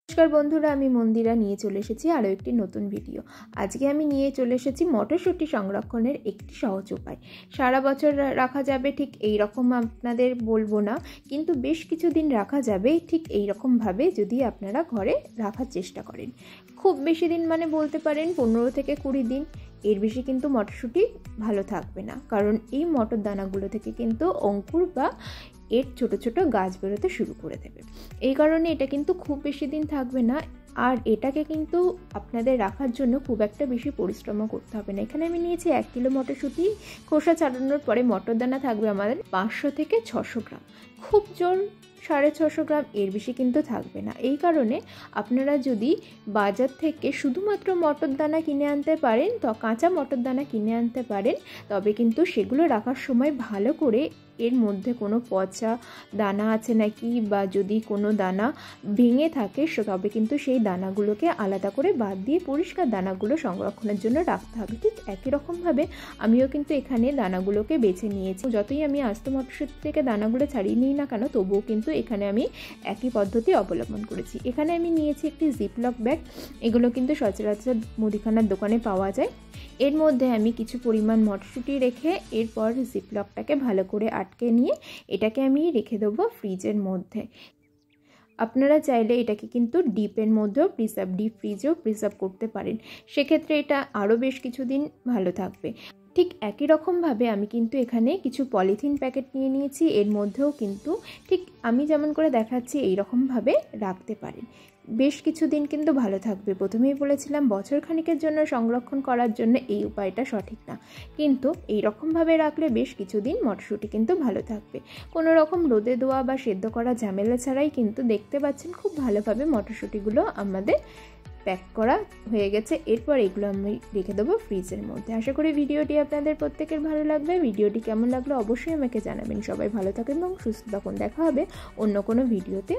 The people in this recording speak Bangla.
नमस्कार बंधुरा आमी मंदिरा निये चले एसेछि आरो एकटी नतून भिडियो। आजके आमी निये चले एसेछि मटरशुंटी संरक्षणेर एकटी सहज उपाय। सारा बछर राखा जाबे ठीक एई रकम आपनादेर बोलबो ना, किन्तु बेश किछुदिन राखा जाबे ठीक एई रकम भावे जदि आपनारा घरे राखार चेष्टा करें। खूब बेशी दिन माने बोलते पारेन 15 থেকে 20 दिन, एर बेशी किन्तु मटरशुंटी भालो थाकबे ना, कारण एई मटर दानागुलो थेके किन्तु अंकुर बा एर छोटो छोटो गाछ बेरोते शुरू करे देबे। এই কারণে এটা কিন্তু খুব বেশি দিন থাকবে না, আর এটাকে কিন্তু আপনাদের রাখার জন্য খুব একটা বেশি পরিশ্রম করতে হবে না। এখানে আমি নিয়েছি 1 কিলো মটরশুঁটি। খোসা ছাড়ানোর পরে মটর দানা থাকবে আমাদের 500 থেকে 600 গ্রাম, খুব জোর 650 গ্রাম, এর বেশি কিন্তু থাকবে না। এই কারণে আপনারা যদি বাজার থেকে শুধুমাত্র মটর দানা কিনে আনতে পারেন, তো কাঁচা মটর দানা কিনে আনতে পারেন, তবে কিন্তু সেগুলো রাখার সময় ভালো করে এর মধ্যে কোনো পচা দানা আছে নাকি বা যদি কোনো দানা ভেঙে থাকে তবে কিন্তু সেই দানাগুলোকে আলাদা করে বাদ দিয়ে পরিষ্কার দানাগুলো সংরক্ষণের জন্য রাখতে হবে। ঠিক একই রকমভাবে আমিও কিন্তু এখানে দানাগুলোকে বেছে নিয়েছি। যতই আমি আস্ত মটরশুঁটি থেকে দানাগুলো ছাড়িয়ে নিই না কেন, তবুও কিন্তু এখানে আমি একই পদ্ধতি অবলম্বন করেছি। এখানে আমি নিয়েছি একটি জিপলক ব্যাগ, এগুলো কিন্তু সচরাচর মুদিখানার দোকানে পাওয়া যায়। এর মধ্যে আমি কিছু পরিমাণ মটরশুঁটি রেখে এরপর জিপলকটাকে ভালো করে আটকে নিয়ে এটাকে আমি রেখে দেবো ফ্রিজের মধ্যে। আপনারা চাইলে এটাকে কিন্তু ডিপের মধ্যেও ডিপ ফ্রিজেও প্রিজার্ভ করতে পারেন, সেক্ষেত্রে এটা আরও বেশ কিছুদিন ভালো থাকবে। ঠিক একই রকমভাবে আমি কিন্তু এখানে কিছু পলিথিন প্যাকেট নিয়ে নিয়েছি, এর মধ্যেও কিন্তু ঠিক আমি যেমন করে দেখাচ্ছি এই রকমভাবে রাখতে পারেন, বেশ কিছুদিন কিন্তু ভালো থাকবে। প্রথমেই বলেছিলাম বছর খানিকের জন্য সংরক্ষণ করার জন্য এই উপায়টা সঠিক না, কিন্তু এই রকমভাবে রাখলে বেশ কিছুদিন মটরশুঁটি কিন্তু ভালো থাকবে। কোনো রকম রোদে দেওয়া বা সেদ্ধ করা ঝামেলা ছাড়াই কিন্তু দেখতে পাচ্ছেন খুব ভালোভাবে মটরশুঁটিগুলো আমাদের প্যাক করা হয়ে গেছে। এরপর এগুলো আমি রেখে দেবো ফ্রিজের মধ্যে। আশা করি ভিডিওটি আপনাদের প্রত্যেকের ভালো লাগবে। ভিডিওটি কেমন লাগলো অবশ্যই আমাকে জানাবেন। সবাই ভালো থাকেন এবং সুস্থ থাকুন। দেখা হবে অন্য কোনো ভিডিওতে।